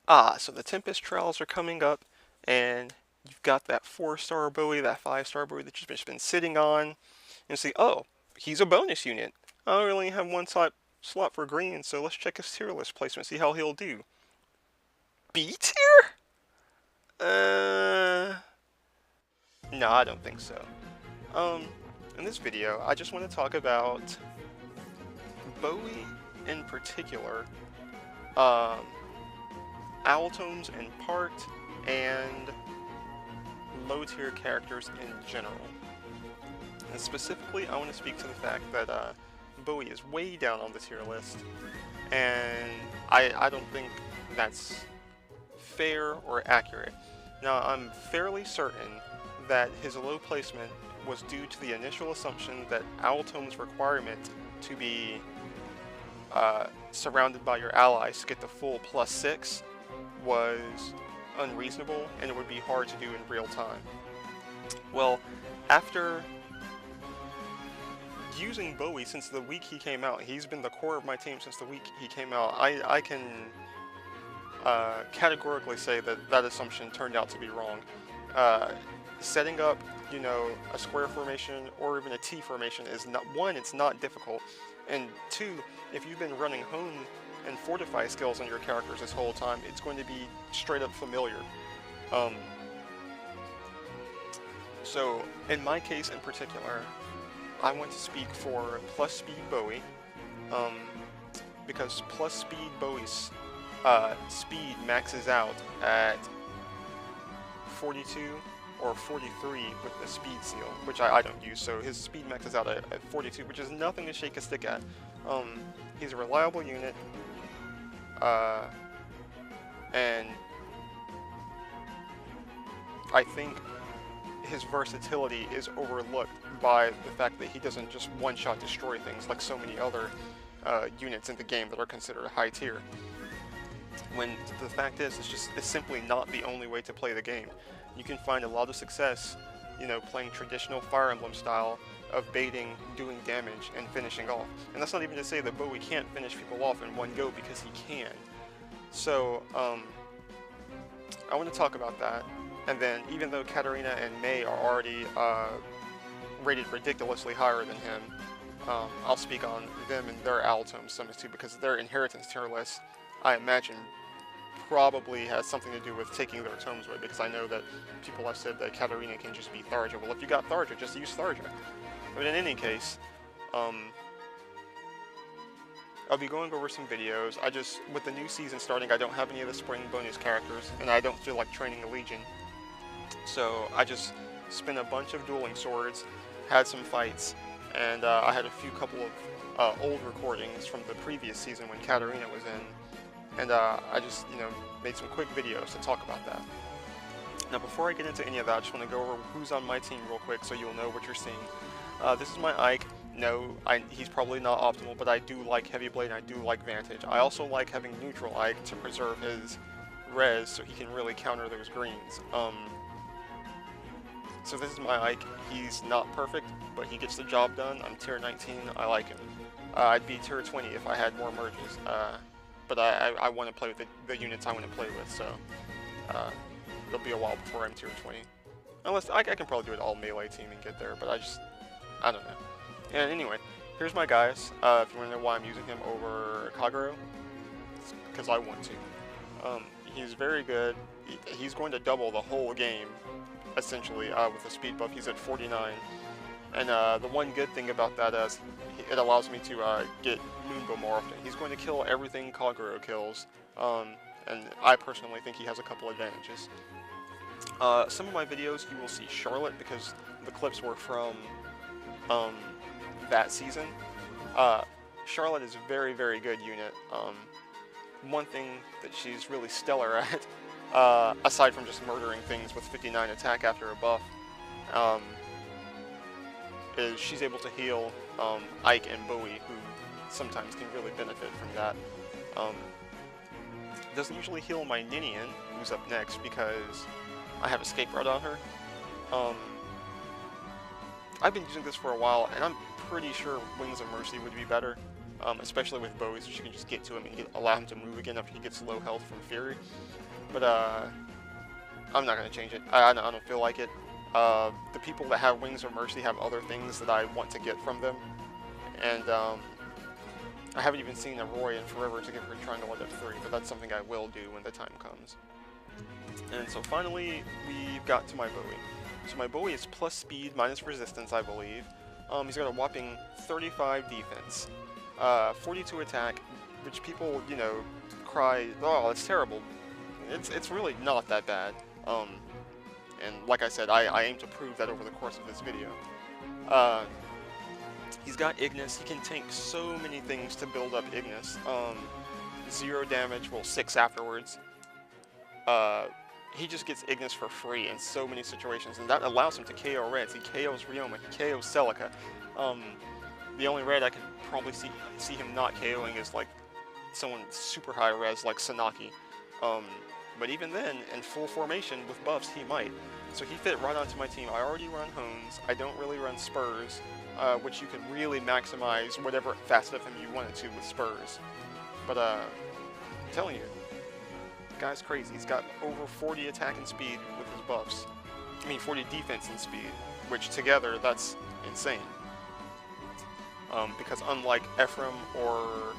So the Tempest trials are coming up, and you've got that 4-star Boey, that 5-star Boey that you've just been sitting on, and see, oh, he's a bonus unit. I don't really have one slot for green, so let's check his tier list placement, see how he'll do. B tier? No, I don't think so. Um, in this video, I just want to talk about Boey in particular, um, Altones in part, and low tier characters in general. And specifically, I want to speak to the fact that Boey is way down on the tier list, and I don't think that's fair or accurate. Now, I'm fairly certain that his low placement was due to the initial assumption that Altone's requirement to be surrounded by your allies to get the full +6 was unreasonable and it would be hard to do in real time. Well, after using Boey since the week he came out, he's been the core of my team since the week he came out, I can categorically say that that assumption turned out to be wrong. Setting up, you know, a square formation or even a T formation is not, one, it's not difficult, and two, if you've been running hone and fortify skills on your characters this whole time, it's going to be straight up familiar. So in my case in particular, I want to speak for plus speed Boey, because plus speed Boey's speed maxes out at 42 or 43 with the speed seal, which I don't use, so his speed maxes out at 42, which is nothing to shake a stick at. He's a reliable unit, and I think his versatility is overlooked by the fact that he doesn't just one-shot destroy things like so many other units in the game that are considered high tier. When the fact is, it's simply not the only way to play the game. You can find a lot of success, you know, playing traditional Fire Emblem style of baiting, doing damage, and finishing off. And that's not even to say that Boey can't finish people off in one go, because he can. So, I want to talk about that. And then, even though Katarina and May are already rated ridiculously higher than him, I'll speak on them and their Altones summons too, because their inheritance tier list, I imagine, probably has something to do with taking their tomes away, because I know that people have said that Katarina can just be Tharja. Well, if you got Tharja, just use Tharja. But in any case, I'll be going over some videos. With the new season starting, I don't have any of the spring bonus characters, and I don't feel like training a Legion. So I just spent a bunch of dueling swords, had some fights, and I had a couple of old recordings from the previous season when Katarina was in, and I just, you know, made some quick videos to talk about that. Now, before I get into any of that, I just want to go over who's on my team real quick so you'll know what you're seeing. This is my Ike. No, he's probably not optimal, but I do like Heavy Blade and I do like Vantage. I also like having neutral Ike to preserve his res so he can really counter those greens. So this is my Ike. He's not perfect, but he gets the job done. I'm tier 19. I like him. I'd be tier 20 if I had more merges. But I want to play with the units I want to play with, so it'll be a while before I'm tier 20. Unless I can probably do it all melee team and get there, but I don't know. And anyway, here's my guys. If you want to know why I'm using him over Kagero, it's because I want to. He's very good. He's going to double the whole game, essentially, with a speed buff. He's at 49. And the one good thing about that is it allows me to get Moonbow more often. He's going to kill everything Kagero kills, and I personally think he has a couple advantages. Some of my videos you will see Charlotte, because the clips were from that season. Charlotte is a very, very good unit. One thing that she's really stellar at, aside from just murdering things with 59 attack after a buff, is she's able to heal Ike and Boey, who sometimes can really benefit from that. Doesn't usually heal my Ninian, who's up next, because I have Escape Route on her. I've been using this for a while, and I'm pretty sure Wings of Mercy would be better. especially with Boey, so you can just get to him and allow him to move again after he gets low health from Fury. But I'm not going to change it. I don't feel like it. The people that have Wings of Mercy have other things that I want to get from them, and I haven't even seen a Roy in forever to get her Triangle at F3, but that's something I will do when the time comes. And so finally, we got to my Boey. So my Boey is plus speed minus resistance, I believe. He's got a whopping 35 defense, 42 attack, which people, you know, cry, oh, it's terrible. It's really not that bad. And like I said, I aim to prove that over the course of this video. He's got Ignis. He can tank so many things to build up Ignis. 0 damage, well, 6 afterwards. He just gets Ignis for free in so many situations, and that allows him to KO reds. He KOs Ryoma, he KOs Celica. The only red I could probably see him not KOing is like someone super high res like Sanaki. But even then, in full formation with buffs, he might. So he fit right onto my team. I already run Hones. I don't really run Spurs, which you can really maximize whatever facet of him you wanted to with Spurs. But I'm telling you, the guy's crazy. He's got over 40 attack and speed with his buffs. I mean, 40 defense and speed, which together, that's insane. Because unlike Ephraim or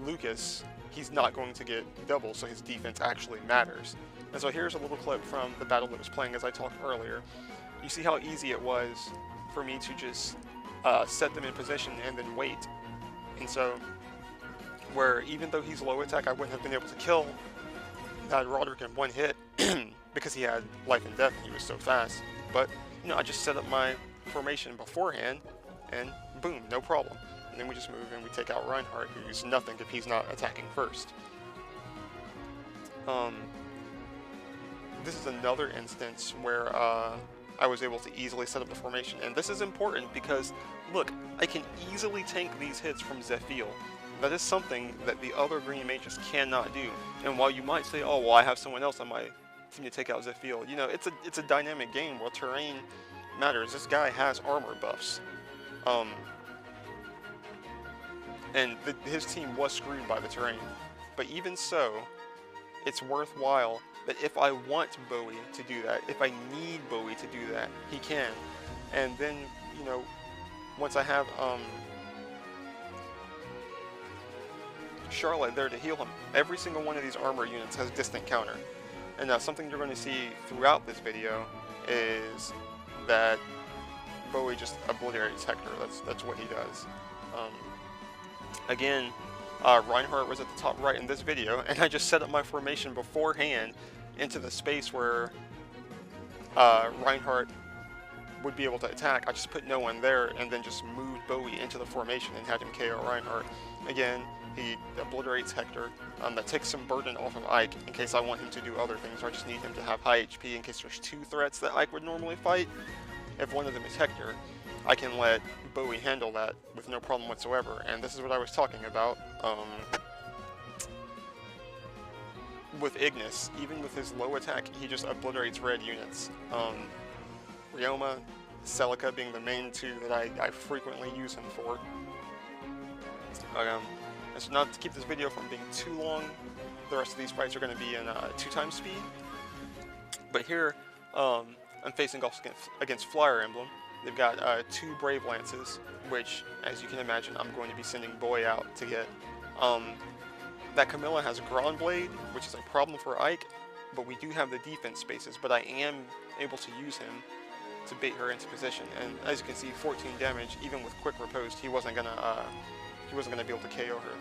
Lucas, he's not going to get double, so his defense actually matters. And so here's a little clip from the battle that was playing as I talked earlier. You see how easy it was for me to just set them in position and then wait. And so, where even though he's low attack, I wouldn't have been able to kill that Roderick in one hit because he had life and death and he was so fast. But, you know, I just set up my formation beforehand and boom, no problem. And then we just move and we take out Reinhardt, who's nothing if he's not attacking first. This is another instance where I was able to easily set up the formation, and this is important because, look, I can easily tank these hits from Zephyl. That is something that the other green mages cannot do. And while you might say, oh, well, I have someone else on my team to take out Zephyl, you know, it's a dynamic game where terrain matters. This guy has armor buffs. And his team was screwed by the terrain. But even so, it's worthwhile that if I want Boey to do that, if I need Boey to do that, he can. And then, you know, once I have Charlotte there to heal him, every single one of these armor units has distant counter. And something you're going to see throughout this video is that Boey just obliterates Hector. That's what he does. Again, Reinhardt was at the top right in this video, and I just set up my formation beforehand into the space where Reinhardt would be able to attack. I just put no one there and then just moved Boey into the formation and had him KO Reinhardt. Again, he obliterates Hector. That takes some burden off of Ike in case I want him to do other things, or I just need him to have high HP in case there's 2 threats that Ike would normally fight. If one of them is Hector, I can let Boey handle that with no problem whatsoever, and this is what I was talking about. With Ignis, even with his low attack, he just obliterates red units. Ryoma, Celica being the main 2 that I frequently use him for. And so not to keep this video from being too long, the rest of these fights are going to be in 2x speed. But here, I'm facing off against Flyer Emblem. They've got 2 Brave Lances, which, as you can imagine, I'm going to be sending Boey out to get. That Camilla has Grand Blade, which is a problem for Ike, but we do have the defense spaces, but I am able to use him to bait her into position. And as you can see, 14 damage, even with quick riposte, he wasn't gonna be able to KO her.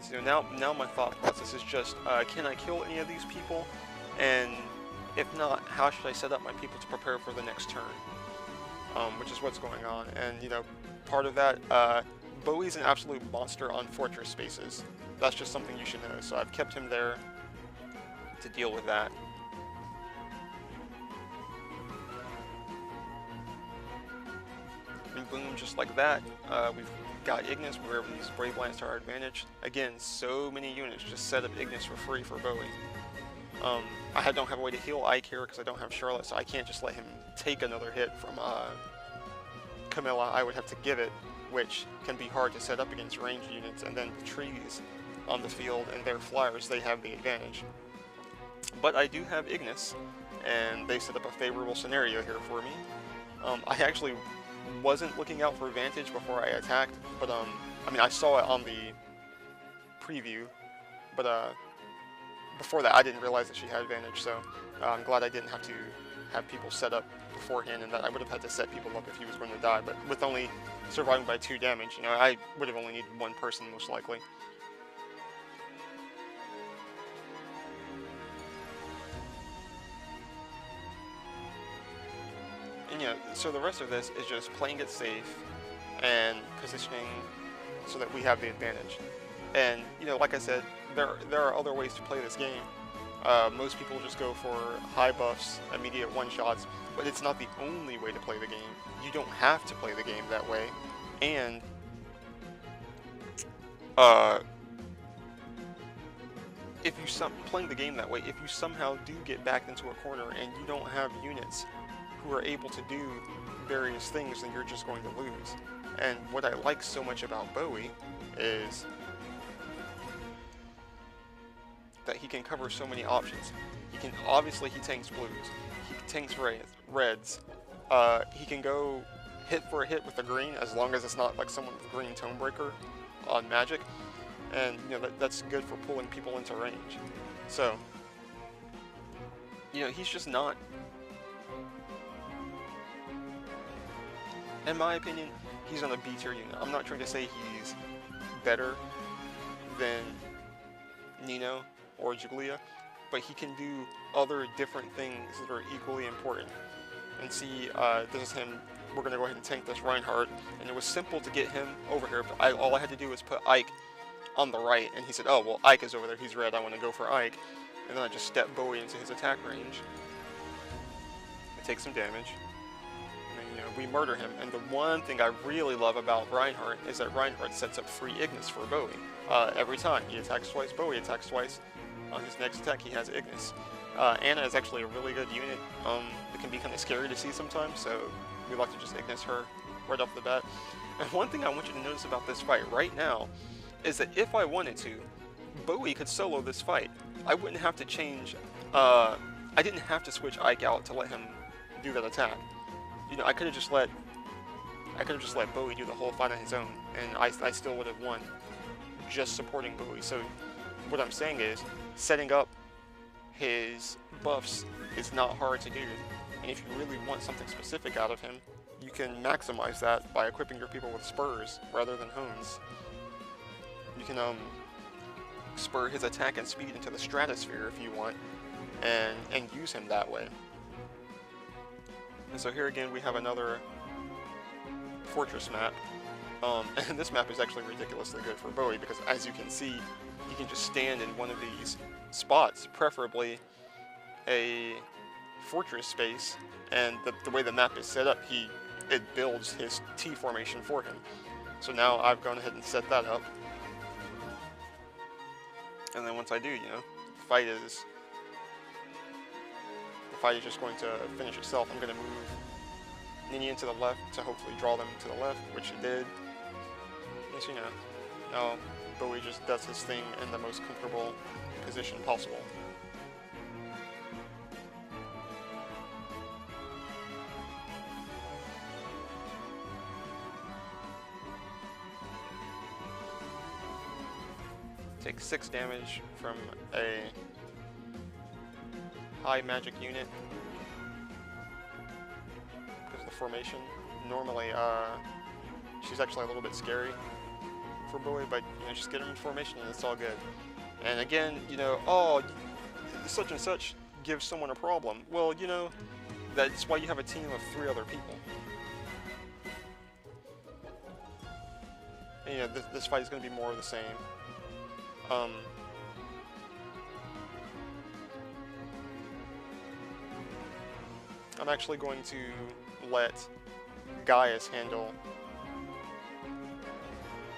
So now my thought process is just, can I kill any of these people? And if not, how should I set up my people to prepare for the next turn? Which is what's going on. And, you know, part of that, Boey's an absolute monster on fortress spaces. That's just something you should know. So I've kept him there to deal with that. And boom, just like that, we've got Ignis wherever these Brave Lance to our advantage. Again, so many units just set up Ignis for free for Boey. I don't have a way to heal Ike here because I don't have Charlotte, so I can't just let him take another hit from Camilla. I would have to give it, which can be hard to set up against ranged units, and then the trees on the field and their flyers, they have the advantage. But I do have Ignis, and they set up a favorable scenario here for me. I actually wasn't looking out for advantage before I attacked, but I mean, I saw it on the preview, but before that I didn't realize that she had advantage, so I'm glad I didn't have to have people set up beforehand, and that I would have had to set people up if he was going to die. But with only surviving by 2 damage, you know, I would have only needed 1 person most likely. And yeah, so the rest of this is just playing it safe and positioning so that we have the advantage. And you know, like I said, there are other ways to play this game. Most people just go for high buffs, immediate one-shots, but it's not the only way to play the game. You don't have to play the game that way. And if you playing the game that way, if you somehow do get backed into a corner and you don't have units who are able to do various things, then you're just going to lose. And what I like so much about Boey is that he can cover so many options. Obviously he tanks blues, he tanks reds, he can go hit for a hit with the green as long as it's not like someone with green Tonebreaker on magic, and you know, that's good for pulling people into range. So, you know, he's just not, in my opinion, he's on a B tier unit. I'm not trying to say he's better than Nino or Julia, but he can do other different things that are equally important. And see, this is him. We're going to go ahead and tank this Reinhardt, and it was simple to get him over here. But all I had to do was put Ike on the right, and he said, oh, well, Ike is over there, he's red, I want to go for Ike. And then I just stepped Boey into his attack range. I take some damage, and then, you know, we murder him. And the one thing I really love about Reinhardt is that Reinhardt sets up free Ignis for Boey. Every time. He attacks twice, Boey attacks twice. On his next attack, he has Ignis. Anna is actually a really good unit. It can be kind of scary to see sometimes, so we like to just Ignis her right off the bat. And one thing I want you to notice about this fight right now is that if I wanted to, Boey could solo this fight. I wouldn't have to change, I didn't have to switch Ike out to let him do that attack. You know, I could have just let Boey do the whole fight on his own, and I still would have won just supporting Boey. So what I'm saying is, setting up his buffs is not hard to do, and if you really want something specific out of him, you can maximize that by equipping your people with spurs rather than hones. You can spur his attack and speed into the stratosphere if you want, and use him that way. And so here again we have another fortress map, and this map is actually ridiculously good for Boey because, as you can see, he can just stand in one of these spots, preferably a fortress space, and the way the map is set up, it builds his T formation for him. So now I've gone ahead and set that up, and then once I do, you know, the fight is just going to finish itself. I'm going to move Ninian to the left to hopefully draw them to the left, which it did. Yes, you know, now Boey just does his thing in the most comfortable position possible. Take 6 damage from a high magic unit because of the formation. Normally, she's actually a little bit scary for Boey, but you know, just get him in formation and it's all good. And again, you know, oh, such and such gives someone a problem. Well, you know, that's why you have a team of 3 other people. And, you know, this fight is going to be more of the same. I'm actually going to let Gaius handle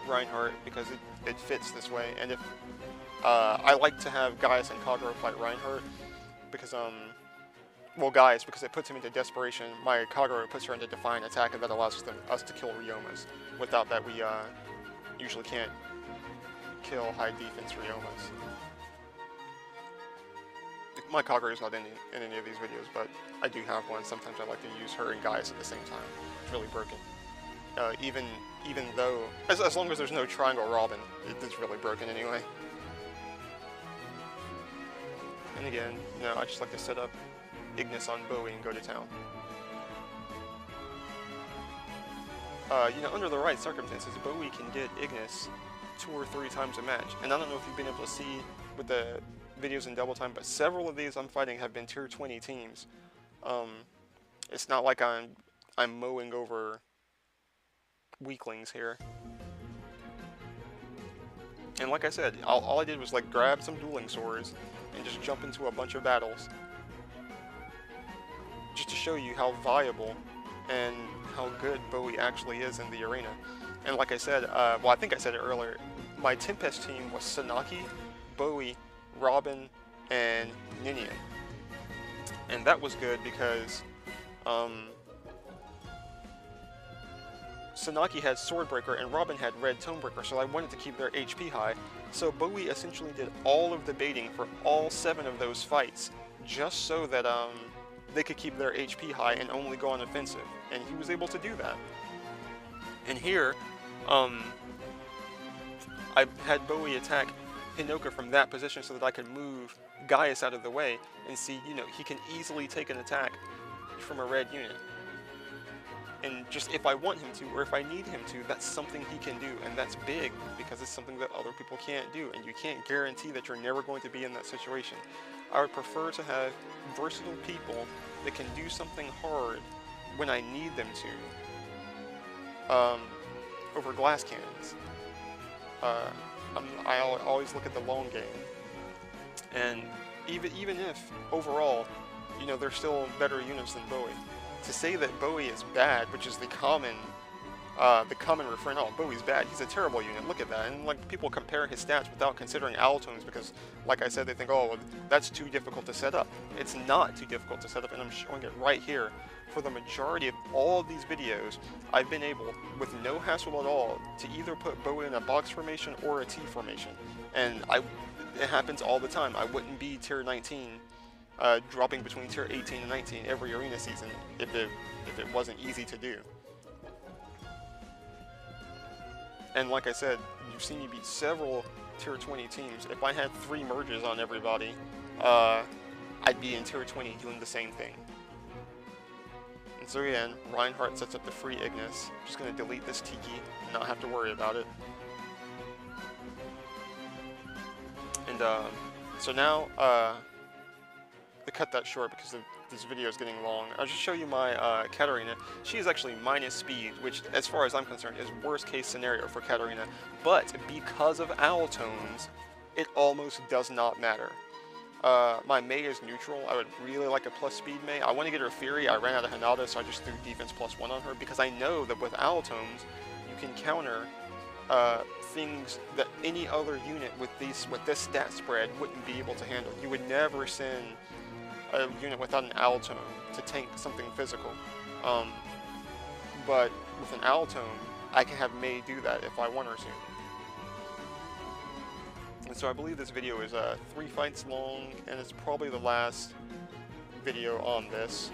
Reinhardt because it fits this way, and if I like to have Gaius and Kagero fight Reinhardt because well, guys, because it puts him into desperation. My Kagero puts her into Defiant Attack, and that allows us to kill Ryomas. Without that, we usually can't kill high defense Ryomas. My Kagero is not in any of these videos, but I do have one. Sometimes I like to use her and Gaius at the same time. It's really broken. Even though, as long as there's no Triangle Robin, it's really broken anyway. And again, you know, I just like to set up Ignis on Boey and go to town. You know, under the right circumstances, Boey can get Ignis 2 or 3 times a match. And I don't know if you've been able to see with the videos in double time, but several of these I'm fighting have been tier 20 teams. It's not like I'm mowing over weaklings here. And like I said, all I did was like grab some dueling swords and just jump into a bunch of battles, just to show you how viable and how good Boey actually is in the arena. And like I said, well, I think I said it earlier, my Tempest team was Sanaki, Boey, Robin, and Ninian. And that was good because Sanaki had Swordbreaker and Robin had Red Tonebreaker, so I wanted to keep their HP high. So Boey essentially did all of the baiting for all 7 of those fights, just so that they could keep their HP high and only go on offensive. And he was able to do that. And here, I had Boey attack Hinoka from that position so that I could move Gaius out of the way and see, you know, he can easily take an attack from a red unit. And just if I want him to, or if I need him to, that's something he can do, and that's big because it's something that other people can't do, and you can't guarantee that you're never going to be in that situation. I would prefer to have versatile people that can do something hard when I need them to, over glass cannons. I always look at the long game, and even if overall, you know, they're still better units than Boey. To say that Boey is bad, which is the common refrain, oh, Bowie's bad, he's a terrible unit, look at that. And like people compare his stats without considering Allatones because, like I said, they think, oh, well, that's too difficult to set up. It's not too difficult to set up, and I'm showing it right here. For the majority of all of these videos, I've been able, with no hassle at all, to either put Boey in a box formation or a T formation. And it happens all the time. I wouldn't be tier 19 dropping between tier 18 and 19 every arena season if it wasn't easy to do. And like I said, you've seen me beat several tier 20 teams. If I had 3 merges on everybody, I'd be in tier 20 doing the same thing. And so again, Reinhardt sets up the free Ignis. I'm just going to delete this Tiki and not have to worry about it. And so now, to cut that short because this video is getting long, I'll just show you my Katarina. She is actually minus speed, which as far as I'm concerned is worst case scenario for Katarina, but because of Allatones, it almost does not matter. My Mei is neutral. I would really like a plus speed Mei. I want to get her Fury. I ran out of Hinata, so I just threw defense +1 on her because I know that with Allatones, you can counter things that any other unit with this stat spread wouldn't be able to handle. You would never send a unit without an Allatone to tank something physical. But with an Allatone, I can have Mei do that if I want her to. And so I believe this video is 3 fights long, and it's probably the last video on this.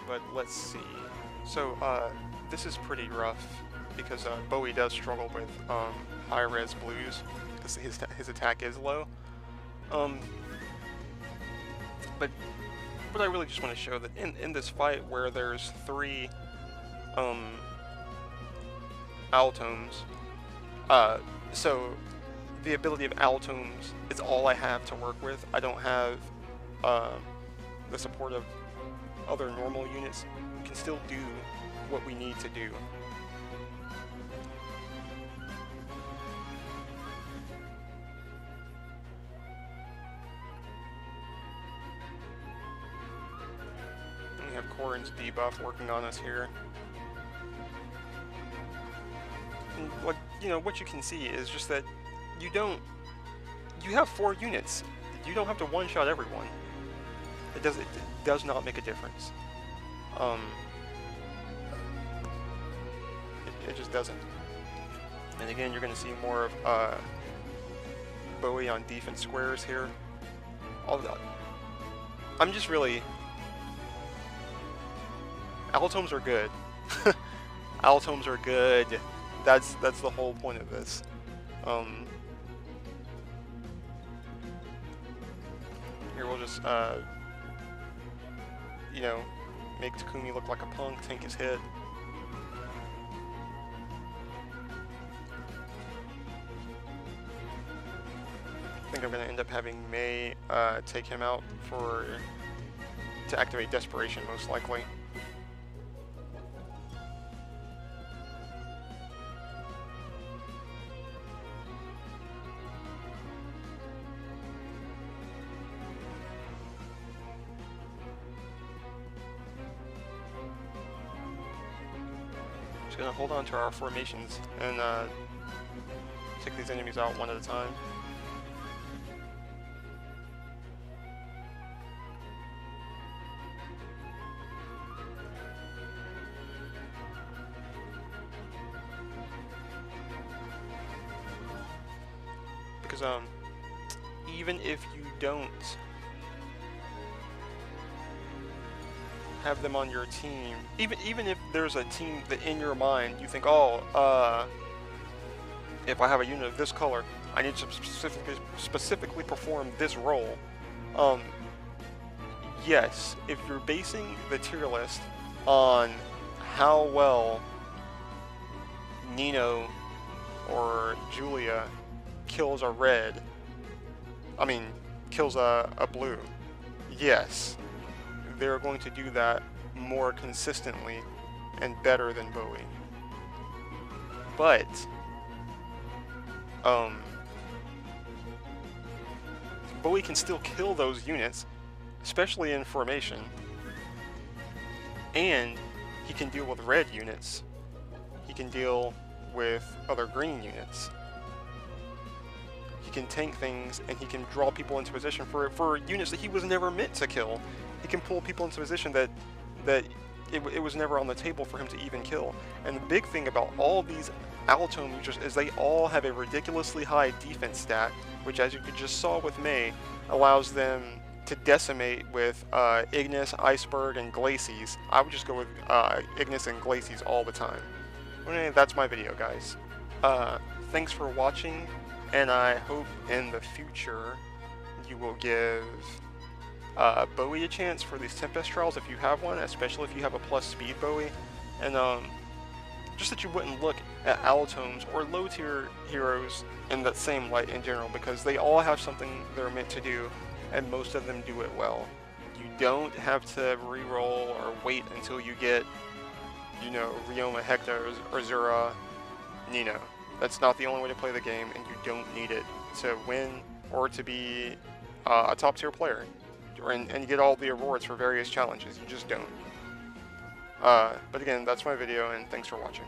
But let's see. So this is pretty rough because Boey does struggle with high res blues because his attack is low. But I really just want to show that in this fight where there's 3 Allatones, so the ability of Allatones is all I have to work with. I don't have the support of other normal units. We can still do what we need to do. We have Corrin's debuff working on us here. And what you can see is just that you have 4 units. You don't have to one-shot everyone. It does not make a difference. It just doesn't. And again, you're going to see more of Boey on defense squares here. All that. I'm just really... Altomes are good. Altomes are good. That's the whole point of this. Here we'll just, you know, make Takumi look like a punk, tank his hit. I think I'm going to end up having Mei take him out to activate Desperation, most likely. Just going to hold on to our formations and take these enemies out one at a time. Because even if you don't have them on your team, even if there's a team that in your mind you think, oh, if I have a unit of this color, I need to specifically perform this role. Yes, if you're basing the tier list on how well Nino or Julia kills a red, kills a blue, yes, they're going to do that more consistently and better than Boey. But Boey can still kill those units, especially in formation, and he can deal with red units. He can deal with other green units. He can tank things, and he can draw people into position for units that he was never meant to kill. He can pull people into position that it was never on the table for him to even kill. And the big thing about all these Altome users is they all have a ridiculously high defense stat, which, as you just saw with Mei, allows them to decimate with Ignis, Iceberg, and Glacies. I would just go with Ignis and Glacies all the time. Anyway, that's my video, guys. Thanks for watching, and I hope in the future you will give Boey a chance for these Tempest Trials if you have one, especially if you have a plus speed Boey, and just that you wouldn't look at Altomes or low tier heroes in that same light in general, because they all have something they're meant to do, and most of them do it well. You don't have to reroll or wait until you get, you know, Ryoma, Hector, or Zura, Nino. That's not the only way to play the game, and you don't need it to win or to be a top tier player. And you get all the rewards for various challenges. You just don't. But again, that's my video, and thanks for watching.